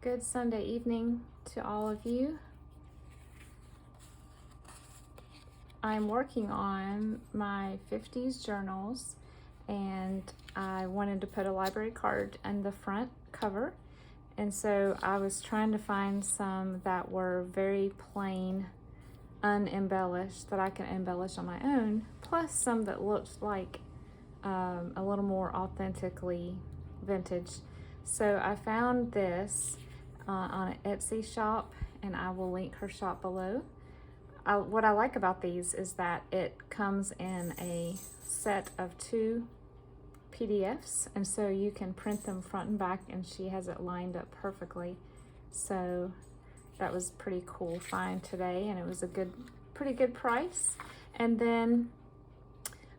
Good Sunday evening to all of you. I'm working on my 50s journals, and I wanted to put a library card in the front cover, and so I was trying to find some that were very plain, unembellished, that I can embellish on my own, plus some that looked like a little more authentically vintage. So I found this on an Etsy shop, and I will link her shop below. What I like about these is that it comes in a set of 2 PDFs, and so you can print them front and back, and she has it lined up perfectly. So that was pretty cool find today, and it was a pretty good price. And then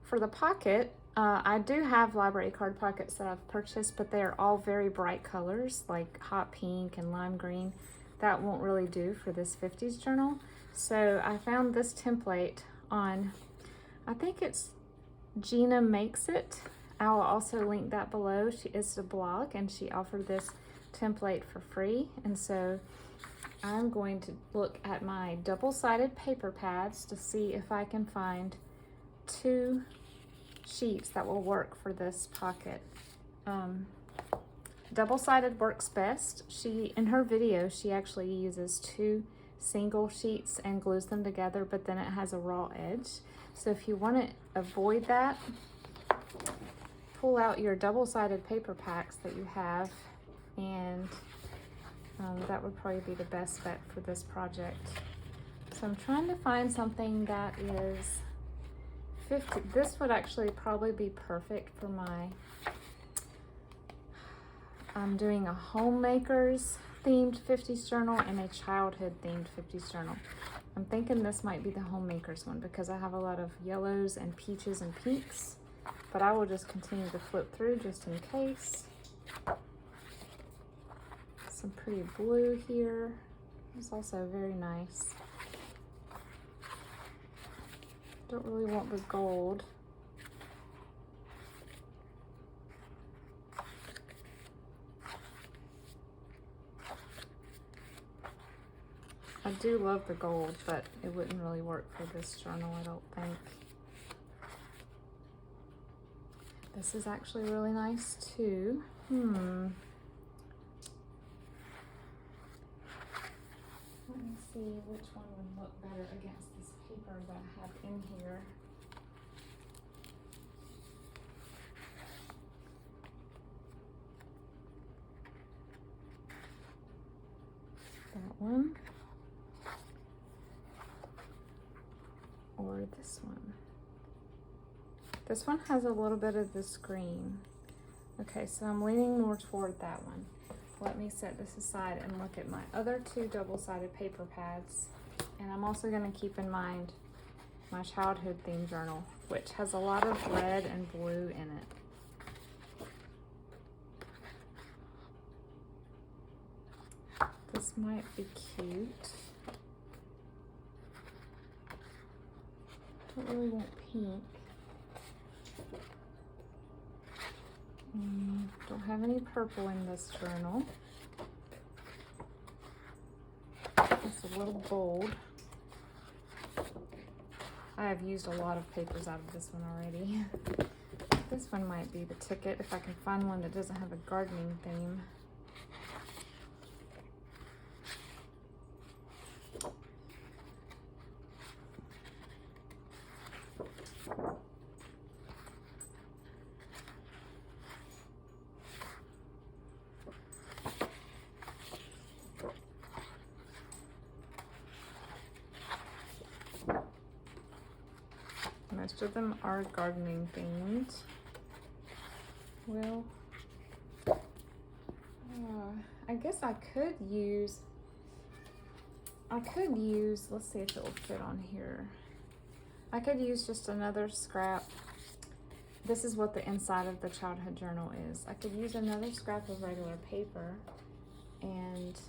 for the pocket, I do have library card pockets that I've purchased, but they are all very bright colors, like hot pink and lime green. That won't really do for this 50s journal. So I found this template on, I think it's Gina Makes It. I'll also link that below. It's a blog, and she offered this template for free. And so I'm going to look at my double-sided paper pads to see if I can find 2 sheets that will work for this pocket. Double-sided works best. In her video, she actually uses 2 single sheets and glues them together, but then it has a raw edge. So if you want to avoid that, pull out your double-sided paper packs that you have, and that would probably be the best bet for this project. So I'm trying to find something that is 50. This would actually probably be perfect for I'm doing a homemakers themed 50s journal and a childhood themed 50s journal. I'm thinking this might be the homemakers one because I have a lot of yellows and peaches and pinks, but I will just continue to flip through just in case. Some pretty blue here. It's also very nice. Don't really want the gold. I do love the gold, but it wouldn't really work for this journal, I don't think. This is actually really nice too. Let me see which one would look better against this paper that I have in here. That one. Or this one. This one has a little bit of this green. Okay, so I'm leaning more toward that one. Let me set this aside and look at my other 2 double-sided paper pads. And I'm also going to keep in mind my childhood theme journal, which has a lot of red and blue in it. This might be cute. Don't really want pink. Don't have any purple in this journal. It's a little bold. I have used a lot of papers out of this one already. This one might be the ticket if I can find one that doesn't have a gardening theme. Most of them are gardening themed. Well, I guess I could use, let's see if it will fit on here. I could use just another scrap. This is what the inside of the childhood journal is. I could use another scrap of regular paper and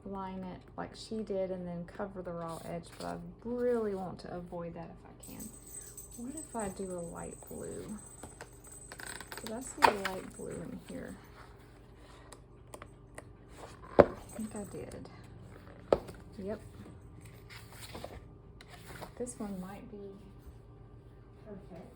line it like she did and then cover the raw edge, but I really want to avoid that if I can. What if I do a light blue? Did I see a light blue in here? think I did. Yep. This one might be perfect.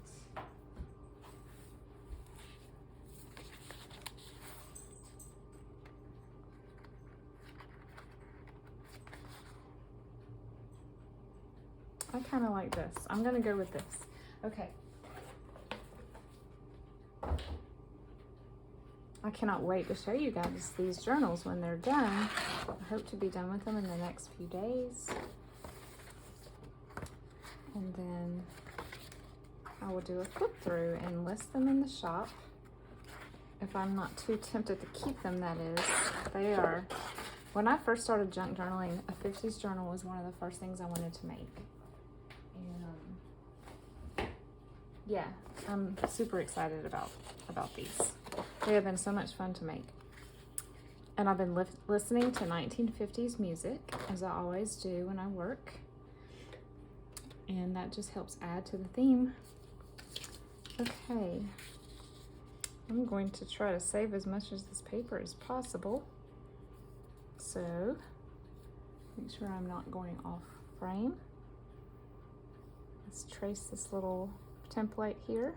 I kind of like this. I'm gonna go with this. Okay. I cannot wait to show you guys these journals when they're done. I hope to be done with them in the next few days. And then I will do a flip through and list them in the shop. If I'm not too tempted to keep them, that is. They are, when I first started junk journaling, a 50s journal was one of the first things I wanted to make. And yeah, I'm super excited about these. They have been so much fun to make. And I've been listening to 1950s music, as I always do when I work. And that just helps add to the theme. Okay. I'm going to try to save as much of this paper as possible. So, make sure I'm not going off frame. Let's trace this little template here.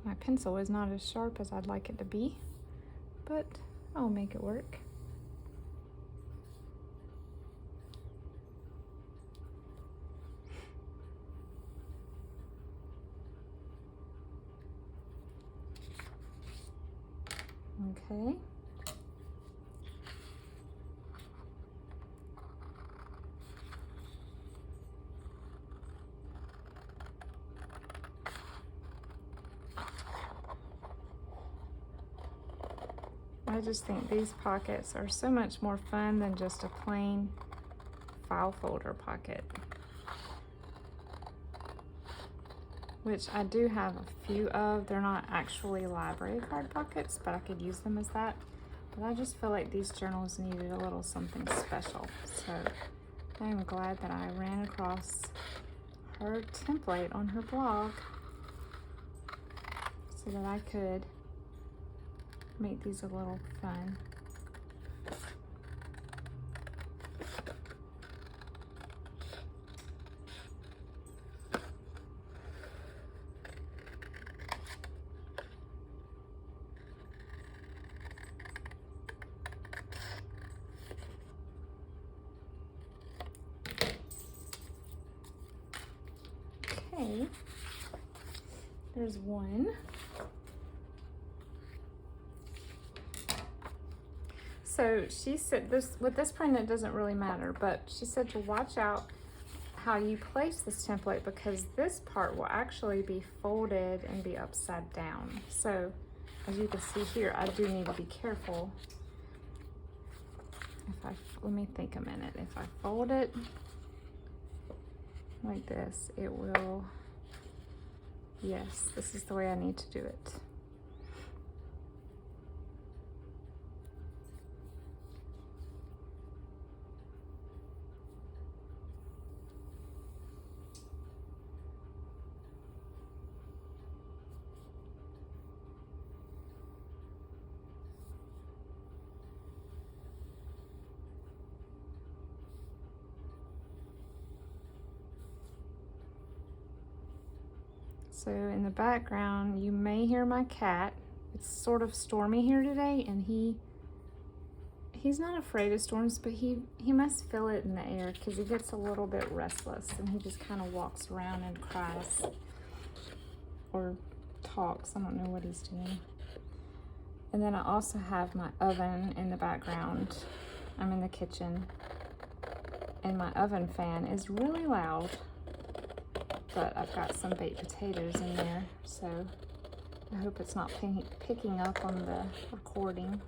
My pencil is not as sharp as I'd like it to be, but I'll make it work. Okay. I just think these pockets are so much more fun than just a plain file folder pocket, which I do have a few of. They're not actually library card pockets, but I could use them as that. But I just feel like these journals needed a little something special. So I am glad that I ran across her template on her blog so that I could make these a little fun. Okay, there's one. So she said this, with this print it doesn't really matter, but she said to watch out how you place this template because this part will actually be folded and be upside down. So as you can see here, I do need to be careful. Let me think a minute. If I fold it like this, it will, yes, this is the way I need to do it. So in the background, you may hear my cat. It's sort of stormy here today, and he's not afraid of storms, but he must feel it in the air because he gets a little bit restless, and he just kind of walks around and cries or talks. I don't know what he's doing. And then I also have my oven in the background. I'm in the kitchen, and my oven fan is really loud. But I've got some baked potatoes in there, so I hope it's not picking up on the recording.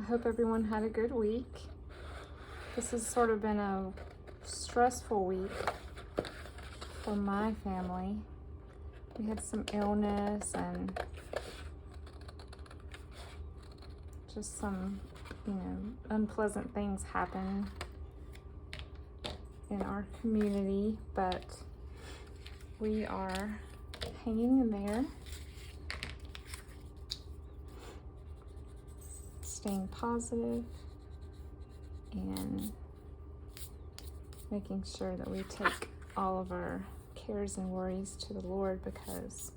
I hope everyone had a good week. This has sort of been a stressful week for my family. We had some illness and just some, unpleasant things happen in our community, but we are hanging in there, staying positive and making sure that we take all of our cares and worries to the Lord, because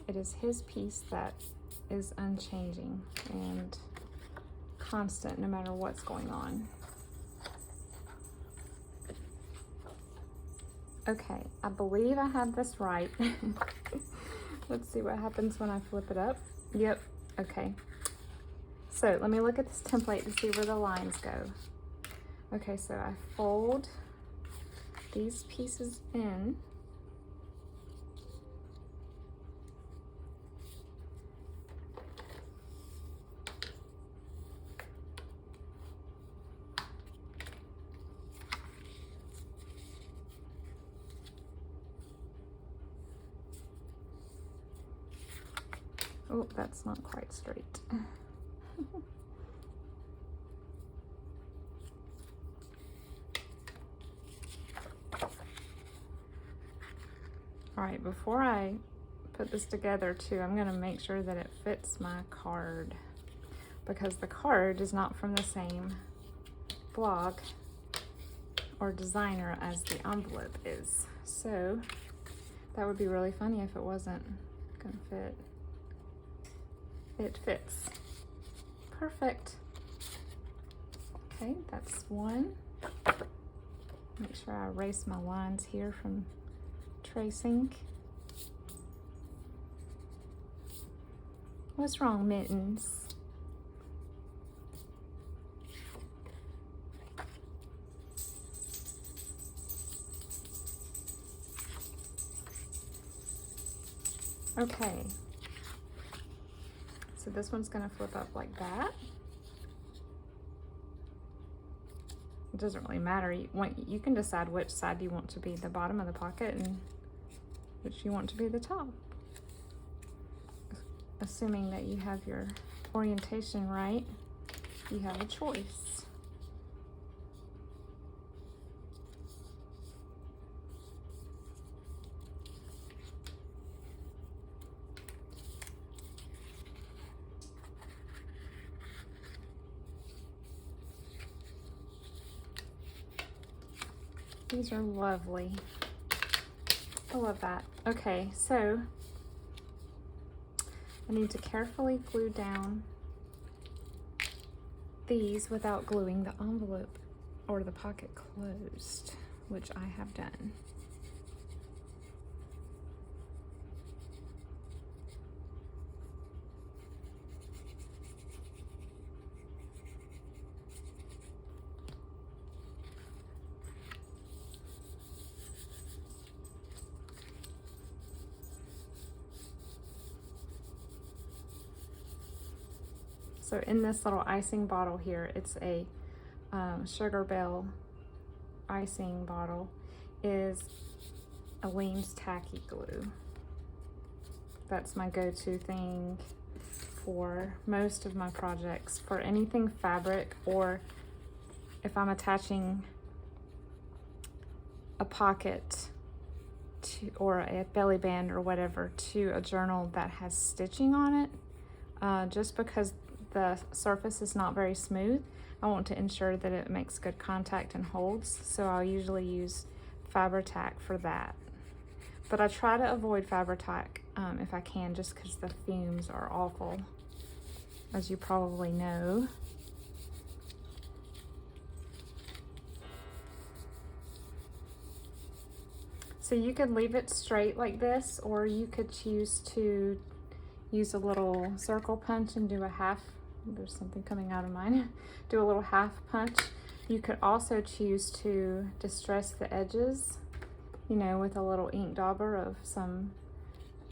it is His peace that is unchanging and constant no matter what's going on. Okay, I believe I have this right. Let's see what happens when I flip it up. Yep, okay. So let me look at this template to see where the lines go. Okay, so I fold these pieces in. Oh, that's not quite straight. All right, before I put this together too, I'm gonna make sure that it fits my card, because the card is not from the same blog or designer as the envelope is. So that would be really funny if it wasn't gonna fit. It fits. Perfect. Okay, that's one. Make sure I erase my lines here from tracing. What's wrong, Mittens? Okay. So this one's gonna flip up like that. It doesn't really matter. You can decide which side you want to be the bottom of the pocket and which you want to be the top. Assuming that you have your orientation right, you have a choice. These are lovely. I love that. Okay, so I need to carefully glue down these without gluing the envelope or the pocket closed, which I have done. So in this little icing bottle here, it's a Sugar Bell icing bottle, is Aleene's Tacky Glue. That's my go-to thing for most of my projects. For anything fabric, or if I'm attaching a pocket to, or a belly band or whatever, to a journal that has stitching on it, just because the surface is not very smooth, I want to ensure that it makes good contact and holds, so I'll usually use Fabri-Tac for that. But I try to avoid Fabri-Tac if I can, just because the fumes are awful, as you probably know. So you could leave it straight like this, or you could choose to use a little circle punch and do a half. There's something coming out of mine. Do a little half punch. You could also choose to distress the edges, with a little ink dauber of some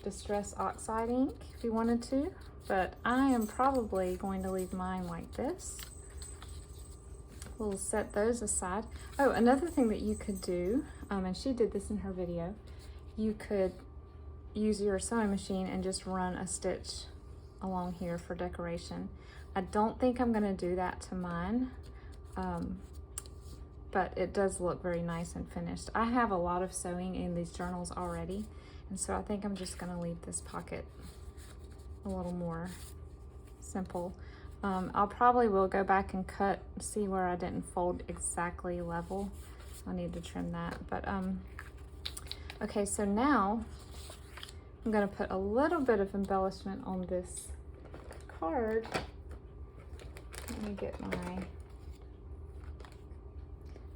Distress Oxide ink if you wanted to, but I am probably going to leave mine like this. We'll set those aside. Oh, another thing that you could do, and she did this in her video, you could use your sewing machine and just run a stitch along here for decoration. I don't think I'm gonna do that to mine, but it does look very nice and finished. I have a lot of sewing in these journals already, and so I think I'm just gonna leave this pocket a little more simple. I'll probably will go back and cut, see where I didn't fold exactly level. I need to trim that, but okay, so now I'm gonna put a little bit of embellishment on this card. Let me get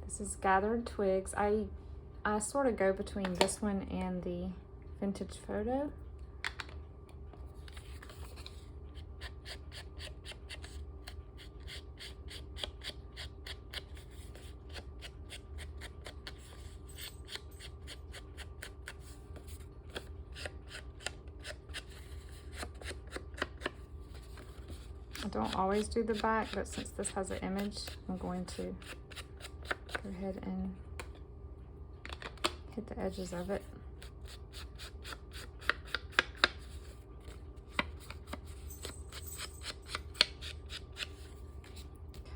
this is Gathered Twigs. I sort of go between this one and the Vintage Photo. I don't always do the back, but since this has an image, I'm going to go ahead and hit the edges of it.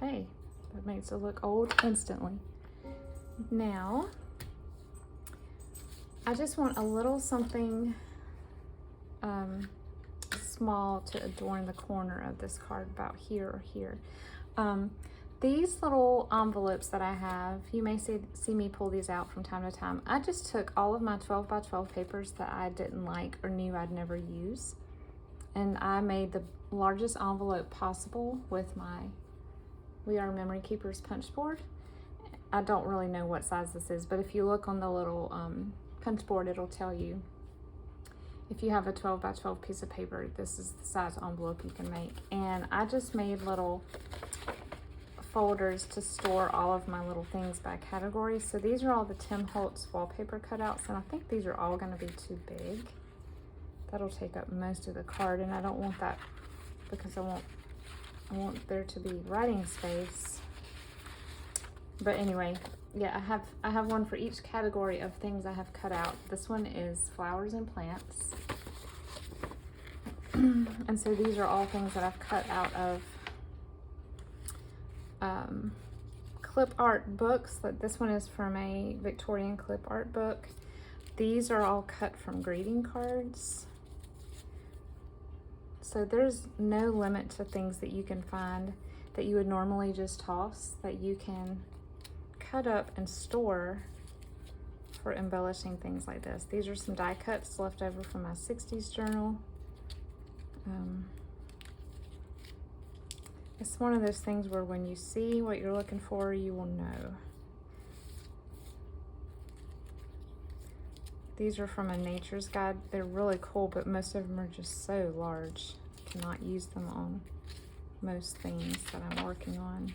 Okay, that makes it look old instantly. Now, I just want a little something small to adorn the corner of this card, about here or here. These little envelopes that I have, you may see me pull these out from time to time. I just took all of my 12 by 12 papers that I didn't like or knew I'd never use, and I made the largest envelope possible with my We Are Memory Keepers punch board. I don't really know what size this is, but if you look on the little punch board, it'll tell you. If you have a 12 by 12 piece of paper, this is the size envelope you can make. And I just made little folders to store all of my little things by category. So these are all the Tim Holtz wallpaper cutouts, and I think these are all going to be too big. That'll take up most of the card, and I don't want that because I want there to be writing space. But anyway, yeah, I have one for each category of things I have cut out. This one is flowers and plants. And so these are all things that I've cut out of clip art books. This one is from a Victorian clip art book. These are all cut from greeting cards. So there's no limit to things that you can find that you would normally just toss, that you can cut up and store for embellishing things like this. These are some die cuts left over from my 60s journal. It's one of those things where when you see what you're looking for, you will know. These are from a Nature's Guide. They're really cool, but most of them are just so large. I cannot use them on most things that I'm working on.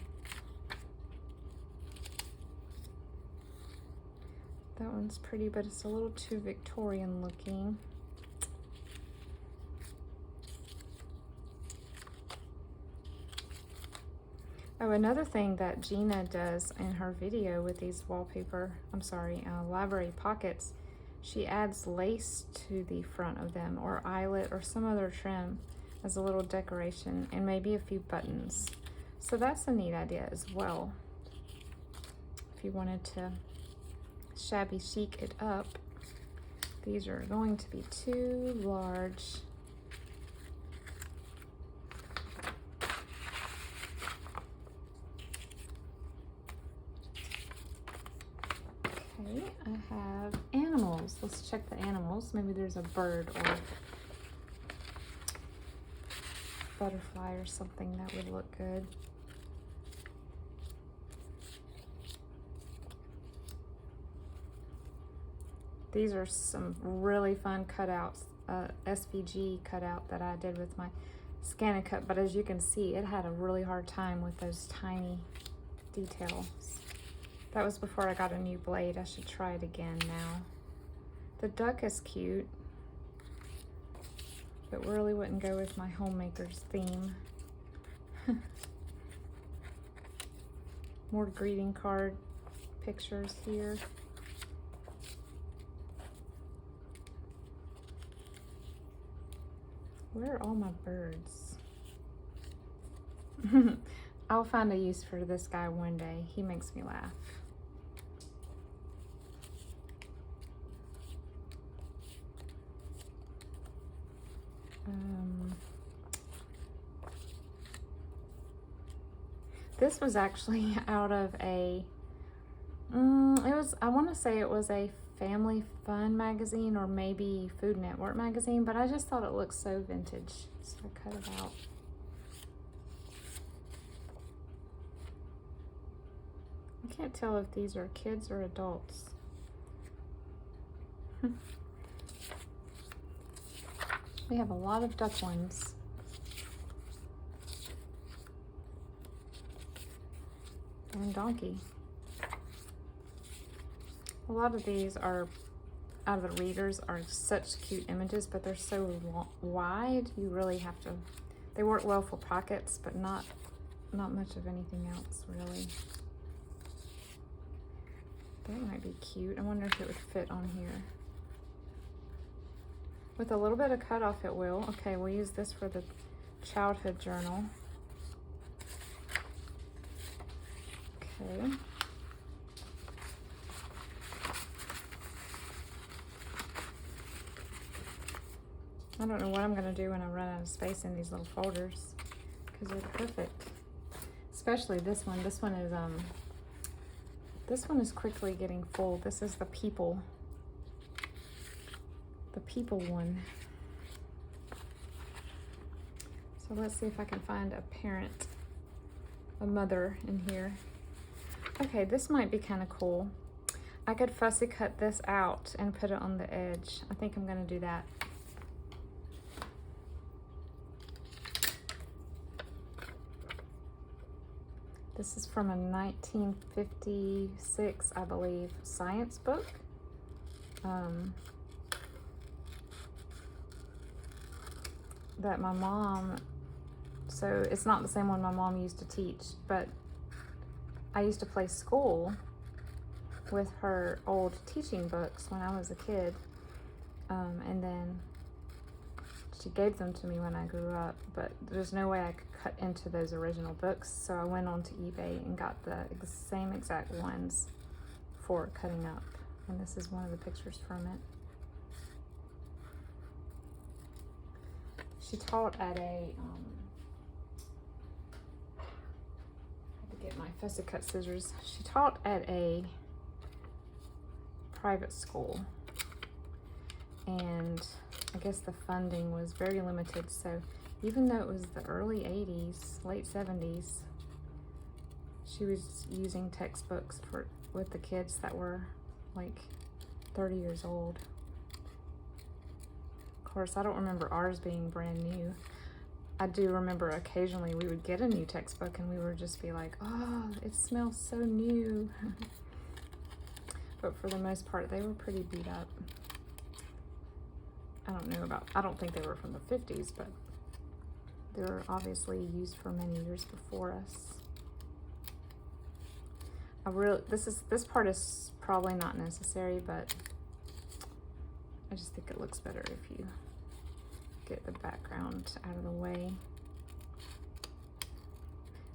That one's pretty, but it's a little too Victorian looking. Oh, another thing that Gina does in her video with these library pockets, she adds lace to the front of them, or eyelet, or some other trim as a little decoration, and maybe a few buttons. So that's a neat idea as well. If you wanted to shabby chic it up. These are going to be too large. Okay, I have animals. Let's check the animals. Maybe there's a bird or butterfly or something that would look good. These are some really fun cutouts, SVG cutout that I did with my Scan and Cut, but as you can see, it had a really hard time with those tiny details. That was before I got a new blade. I should try it again now. The duck is cute. but really wouldn't go with my homemaker's theme. More greeting card pictures here. Where are all my birds? I'll find a use for this guy one day. He makes me laugh. This was actually out of a, I want to say it was a Family Fun magazine or maybe Food Network magazine, but I just thought it looked so vintage, so I cut it out. I can't tell if these are kids or adults. We have a lot of ducklings. And donkey. A lot of these are, out of the readers, are such cute images, but they're so wide, you really have to, they work well for pockets, but not much of anything else, really. That might be cute. I wonder if it would fit on here. With a little bit of cutoff, it will. Okay, we'll use this for the childhood journal. Okay. I don't know what I'm going to do when I run out of space in these little folders, because they're perfect. Especially this one. This one is quickly getting full. This is the people one. So let's see if I can find a parent, a mother in here. Okay, this might be kind of cool. I could fussy cut this out and put it on the edge. I think I'm going to do that. This is from a 1956, I believe, science book. That my mom, so it's not the same one my mom used to teach, but I used to play school with her old teaching books when I was a kid. And then she gave them to me when I grew up, but there's no way I could cut into those original books, so I went on to eBay and got the same exact ones for cutting up. And this is one of the pictures from it. She taught at a, I had to get my fussy cut scissors. She taught at a private school, and I guess the funding was very limited, so even though it was the early 80s, late 70s, she was using textbooks with the kids that were like 30 years old. Of course, I don't remember ours being brand new. I do remember occasionally we would get a new textbook and we would just be like, oh, it smells so new. But for the most part, they were pretty beat up. I don't think they were from the 50s, but they were obviously used for many years before us. This part is probably not necessary, but I just think it looks better if you get the background out of the way.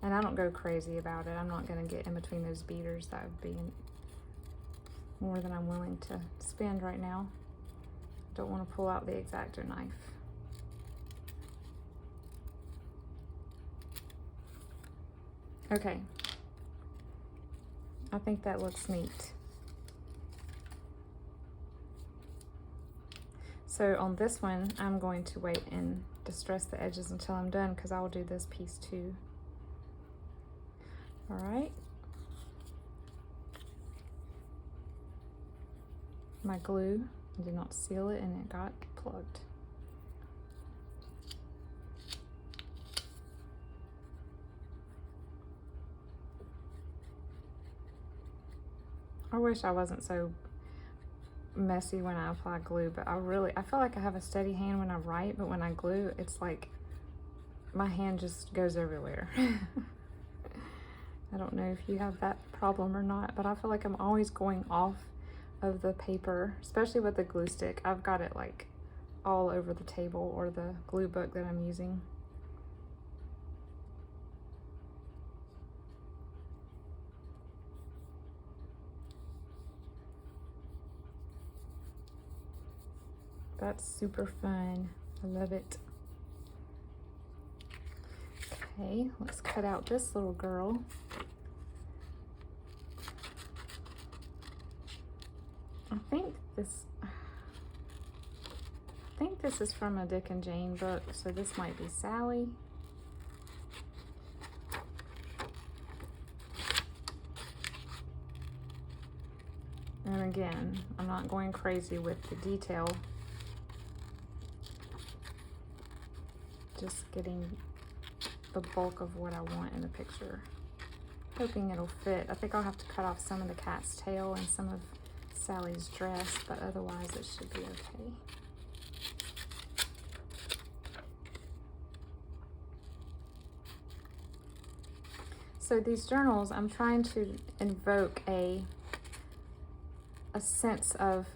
And I don't go crazy about it. I'm not going to get in between those beaters. That would be more than I'm willing to spend right now. Don't want to pull out the X-Acto knife. Okay. I think that looks neat. So on this one, I'm going to wait and distress the edges until I'm done, because I will do this piece too. All right. My glue, I did not seal it and it got plugged. I wish I wasn't so messy when I apply glue, but I feel like I have a steady hand when I write, but when I glue, it's like my hand just goes everywhere. I don't know if you have that problem or not, but I feel like I'm always going off of the paper, especially with the glue stick. I've got it like all over the table or the glue book that I'm using. That's super fun. I love it. Okay, let's cut out this little girl. I think this is from a Dick and Jane book, so this might be Sally. And again, I'm not going crazy with the detail. Just getting the bulk of what I want in the picture. Hoping it'll fit. I think I'll have to cut off some of the cat's tail and some of Sally's dress, but otherwise it should be okay. So these journals, I'm trying to invoke a sense of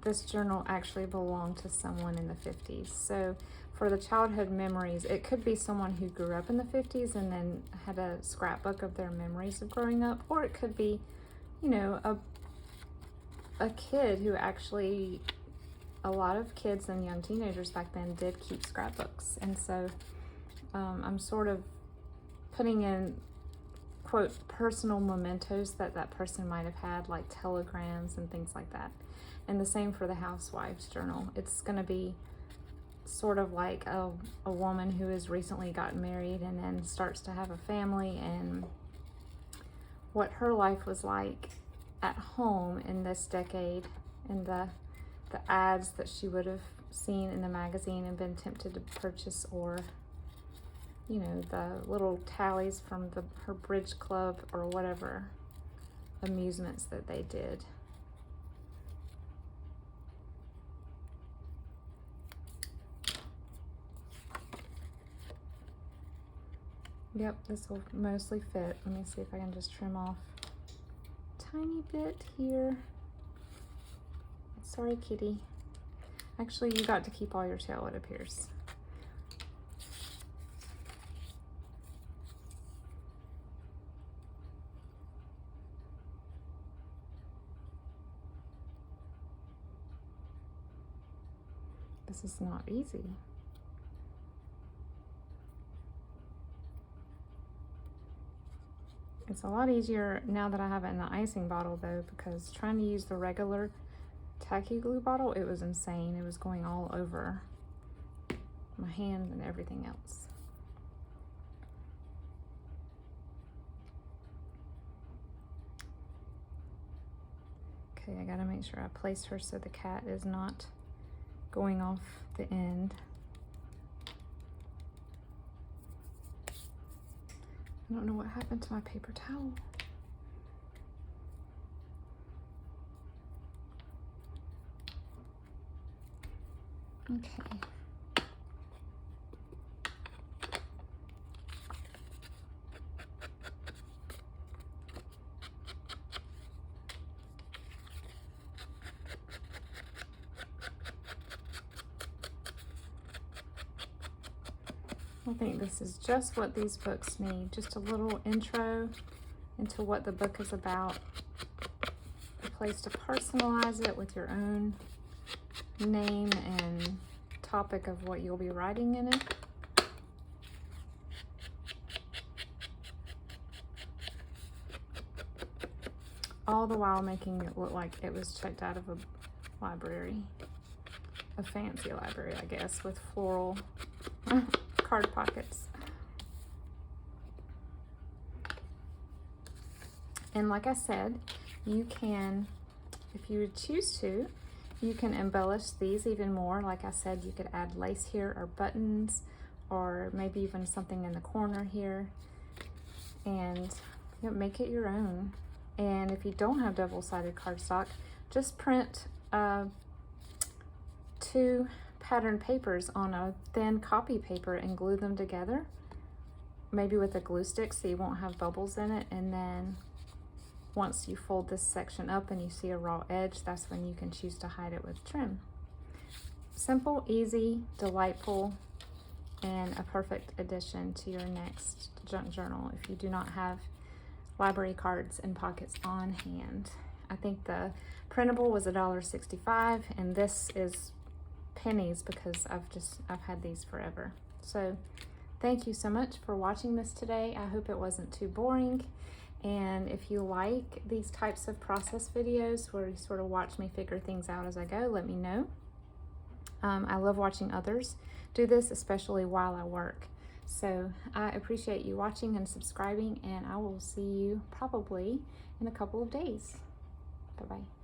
this journal actually belonged to someone in the 50s. So for the childhood memories, it could be someone who grew up in the 50s and then had a scrapbook of their memories of growing up, or it could be, you know, a kid who actually, a lot of kids and young teenagers back then did keep scrapbooks. And so I'm sort of putting in, quote, personal mementos that that person might have had, like telegrams and things like that. And the same for the Housewife's Journal. It's going to be sort of like a woman who has recently gotten married and then starts to have a family, and what her life was like at home in this decade, and the ads that she would have seen in the magazine and been tempted to purchase, or, you know, the little tallies from her bridge club or whatever amusements that they did. Yep, this will mostly fit. Let me see if I can just trim off a tiny bit here. Sorry, kitty. Actually, you got to keep all your tail, it appears. This is not easy. It's a lot easier now that I have it in the icing bottle though, because trying to use the regular tacky glue bottle, it was insane. It was going all over my hand and everything else. Okay, I gotta make sure I place her so the cat is not going off the end. I don't know what happened to my paper towel. Okay. I think this is just what these books need. Just a little intro into what the book is about. A place to personalize it with your own name and topic of what you'll be writing in it. All the while making it look like it was checked out of a library. A fancy library, I guess, with floral card pockets. And like I said, you can, if you would choose to, you can embellish these even more. Like I said, you could add lace here or buttons, or maybe even something in the corner here, and make it your own. And if you don't have double-sided cardstock, just print two pattern papers on a thin copy paper and glue them together, maybe with a glue stick so you won't have bubbles in it. And then once you fold this section up and you see a raw edge, that's when you can choose to hide it with trim. Simple, easy, delightful, and a perfect addition to your next junk journal if you do not have library cards and pockets on hand. I think the printable was $1.65, and this is pennies because I've had these forever. So thank you so much for watching this today. I hope it wasn't too boring. And if you like these types of process videos where you sort of watch me figure things out as I go, let me know. I love watching others do this, especially while I work. So I appreciate you watching and subscribing, and I will see you probably in a couple of days. Bye-bye.